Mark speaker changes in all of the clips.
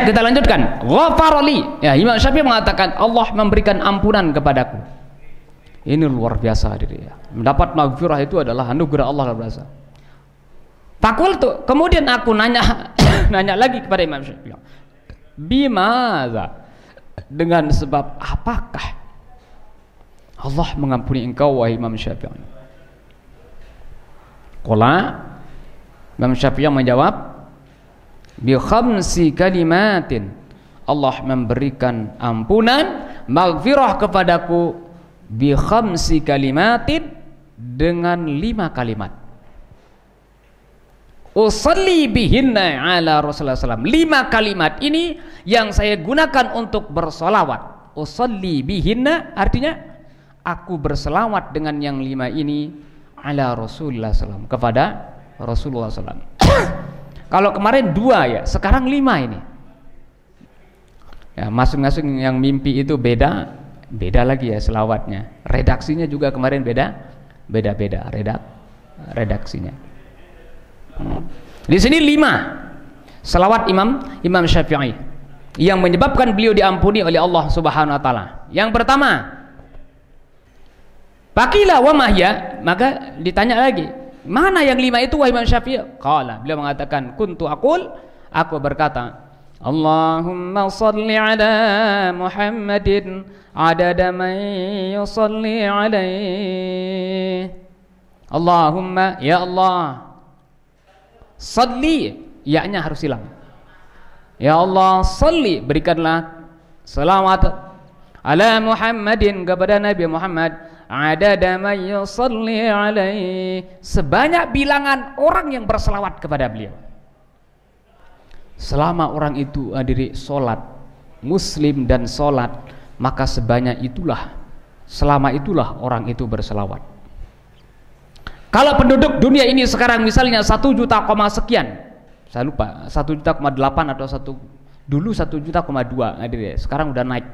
Speaker 1: Ya, kita lanjutkan. Ghafarali. Ya, Imam Syafi'i mengatakan Allah memberikan ampunan kepadaku. Ini luar biasa diri ya. Mendapat maghfirah itu adalah anugerah Allah luar biasa. Fakultu, kemudian aku nanya nanya lagi kepada Imam Syafi'i. Bimaza? Dengan sebab apakah Allah mengampuni engkau wahai Imam Syafi'i? Qala, Imam Syafi'i menjawab, bi khamsi kalimatin. Allah memberikan ampunan, maghfirah kepadaku bi khamsi kalimatin, dengan 5 kalimat. Usalli bihinna ala Rasulullah SAW. 5 kalimat ini yang saya gunakan untuk bersolawat. Usalli bihinna artinya aku berselawat dengan yang 5 ini ala Rasulullah SAW, kepada Rasulullah SAW. Kalau kemarin 2 ya, sekarang 5 ini. Ya, masing-masing yang mimpi itu beda lagi ya selawatnya. Redaksinya juga kemarin beda redaksinya. Di sini 5 selawat Imam Syafi'i yang menyebabkan beliau diampuni oleh Allah Subhanahu wa taala. Yang pertama, Pakila wa mahya, maka ditanya lagi, mana yang 5 itu wahai Imam Syafi'i? Qala, beliau mengatakan, kuntu aku berkata, Allahumma salli ala Muhammadin adada man yusalli alaih. Allahumma, ya Allah, salli, ya-nya harus hilang. Ya Allah, salli, berikanlah selawat ala Muhammadin, kepada Nabi Muhammad, adada man yusalli alaihi, sebanyak bilangan orang yang berselawat kepada beliau. Selama orang itu hadiri solat, muslim dan solat, maka selama itulah orang itu berselawat. Kalau penduduk dunia ini sekarang misalnya 1 juta sekian, saya lupa 1,8 atau dulu 1,2 juta hadiri, sekarang udah naik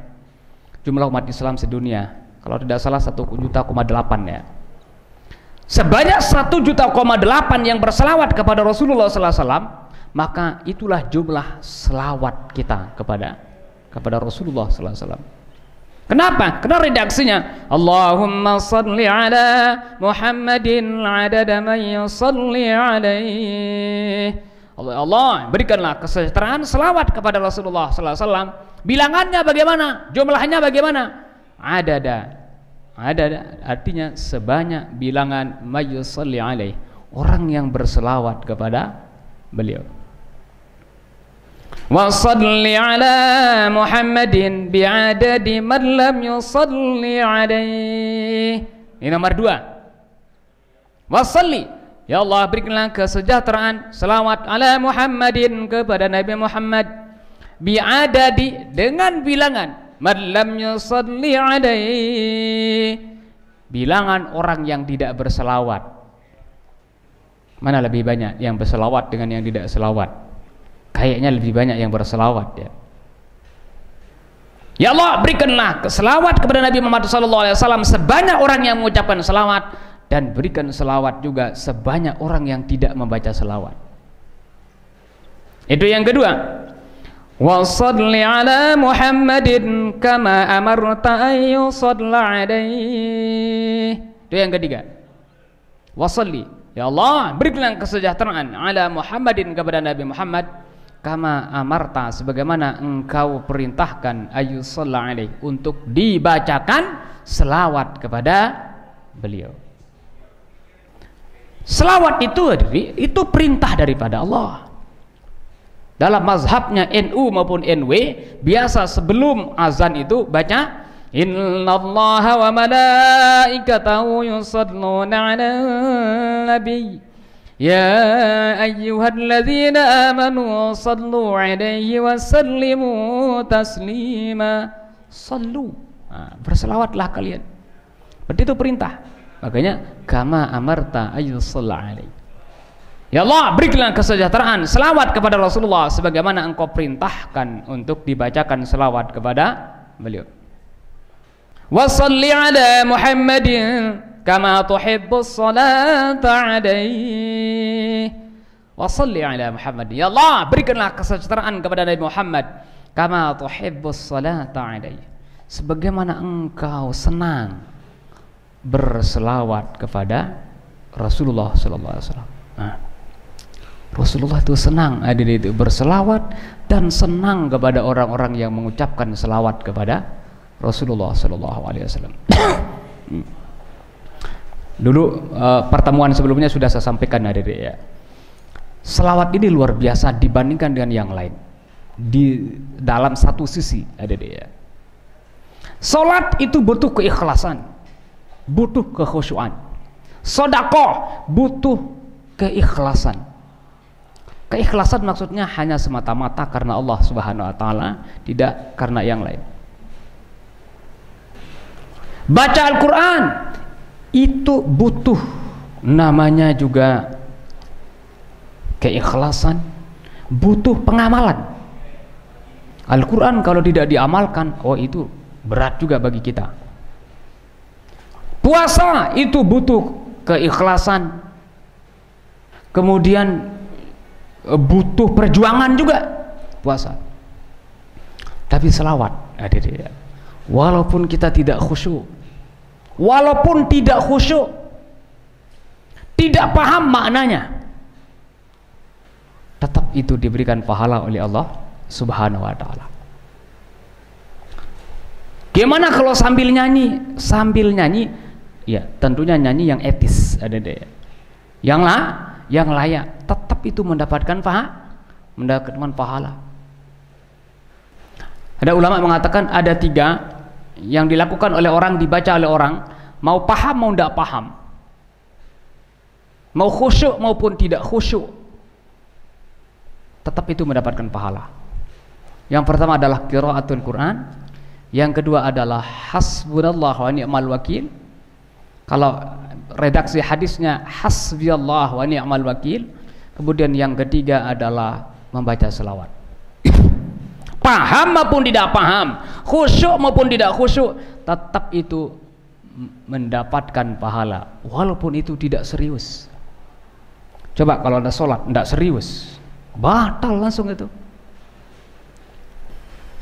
Speaker 1: jumlah umat Islam sedunia, kalau tidak salah 1,8 juta ya. Sebanyak 1,8 juta yang berselawat kepada Rasulullah SAW, maka itulah jumlah selawat kita kepada Rasulullah SAW. Kenapa? Karena redaksinya Allahumma salli ala Muhammadin adada man yusalli alaihi. Allah, berikanlah kesejahteraan selawat kepada Rasulullah SAW. Bilangannya bagaimana? Jumlahnya bagaimana? Adada artinya sebanyak bilangan mayyusalli alaih, orang yang berselawat kepada beliau. Wa salli ala Muhammadin bi'adadi man lam yusalli alaih. Ini nomor 2. Wa salli, ya Allah, berikanlah kesejahteraan selawat ala Muhammadin, kepada Nabi Muhammad, bi'adadi, dengan bilangan man lam yusalli alaihi, bilangan orang yang tidak berselawat. Mana lebih banyak yang berselawat dengan yang tidak selawat? Kayaknya lebih banyak yang berselawat ya. Ya Allah, berikanlah selawat kepada Nabi Muhammad SAW sebanyak orang yang mengucapkan selawat, dan berikan selawat juga sebanyak orang yang tidak membaca selawat. Itu yang kedua. Wa salli ala Muhammadin kama amarta an yusalla alaihi. Itu yang ketiga. Wa salli, ya Allah, berikanlah kesejahteraan ala Muhammadin, kepada Nabi Muhammad, kama amarta, sebagaimana engkau perintahkan, ayyusalla alaihi, untuk dibacakan selawat kepada beliau. Selawat itu perintah daripada Allah. Dalam mazhabnya NU maupun NW, biasa sebelum azan itu baca innallaha wa malaikatahu yusalluna 'alan nabi ya ayyuhalladzina amanu sallu 'alaihi wa sallimu taslima. Sallu, berselawatlah kalian. Berarti itu perintah. Makanya kama amarta ayyusalla 'alaihi. Ya Allah, berikanlah kesejahteraan selawat kepada Rasulullah sebagaimana engkau perintahkan untuk dibacakan selawat kepada beliau. Wa salli ala Muhammadin kama tuhibbus salata alaihi. wa shalli ala Muhammad. Ya Allah, berikanlah kesejahteraan kepada Nabi Muhammad kama tuhibbus salata alaihi, sebagaimana engkau senang berselawat kepada Rasulullah sallallahu alaihi wasallam. Nah, Rasulullah itu senang itu berselawat dan senang kepada orang-orang yang mengucapkan selawat kepada Rasulullah sallallahu alaihi wasallam. Dulu pertemuan sebelumnya sudah saya sampaikan ya. Selawat ini luar biasa dibandingkan dengan yang lain. Di dalam satu sisi ya. Salat itu butuh keikhlasan, butuh kekhusyuan. Sedekah butuh keikhlasan. Keikhlasan maksudnya hanya semata-mata karena Allah Subhanahu wa taala, tidak karena yang lain. Baca Al-Qur'an itu butuh namanya juga keikhlasan, butuh pengamalan. Al-Qur'an kalau tidak diamalkan, oh itu berat juga bagi kita. Puasa itu butuh keikhlasan, kemudian butuh perjuangan juga puasa. Tapi selawat walaupun kita tidak khusyuk, walaupun tidak khusyuk, tidak paham maknanya, tetap itu diberikan pahala oleh Allah Subhanahu wa taala. Gimana kalau sambil nyanyi? Sambil nyanyi, ya tentunya nyanyi yang etis yang layak, tetap itu mendapatkan pahala. Ada ulama mengatakan ada 3 yang dilakukan oleh orang, dibaca oleh orang, mau paham mau tidak paham, mau khusyuk maupun tidak khusyuk, tetap itu mendapatkan pahala. Yang pertama adalah qiraatul Quran, yang kedua adalah hasbunallahu wa ni'mal wakil. Kalau redaksi hadisnya hasbiyallah wa ni'mal wakil. Kemudian yang ketiga adalah membaca selawat. Paham maupun tidak paham, khusyuk maupun tidak khusyuk, tetap itu mendapatkan pahala walaupun itu tidak serius. Coba kalau ada sholat tidak serius, batal langsung itu.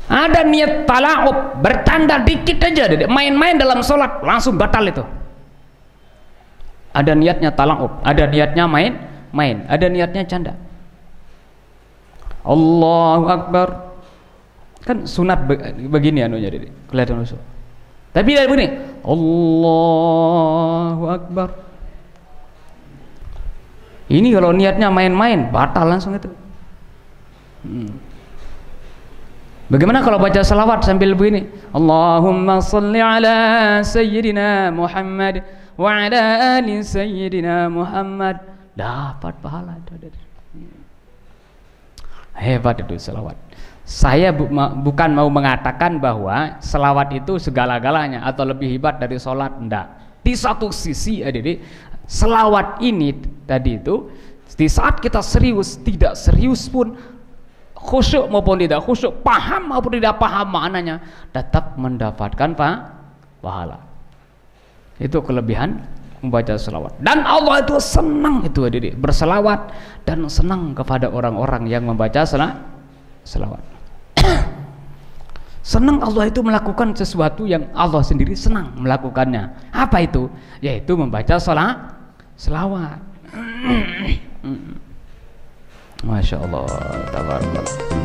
Speaker 1: Ada niat tala'ub, bercanda dikit aja, main-main dalam sholat langsung batal itu. Ada niatnya tala'ub, ada niatnya main, ada niatnya canda. Allahu Akbar, kan sunat begini anunya jadi kelihatan usul. Tapi dari begini, Allahu Akbar, ini kalau niatnya main-main batal langsung itu. Bagaimana kalau baca salawat sambil begini, Allahumma salli ala sayyidina Muhammad wa ala ali sayyidina Muhammad, dapat pahala. Hebat itu selawat. Saya bukan mau mengatakan bahwa selawat itu segala-galanya atau lebih hebat dari sholat, enggak. Di satu sisi selawat ini tadi itu, di saat kita serius, tidak serius pun, khusyuk maupun tidak khusyuk, paham maupun tidak paham maknanya, tetap mendapatkan pahala. Itu kelebihan membaca selawat. Dan Allah itu senang itu berselawat dan senang kepada orang-orang yang membaca selawat. Senang Allah itu melakukan sesuatu yang Allah sendiri senang melakukannya. Apa itu? Yaitu membaca selawat. Masya Allah, tabarakallah.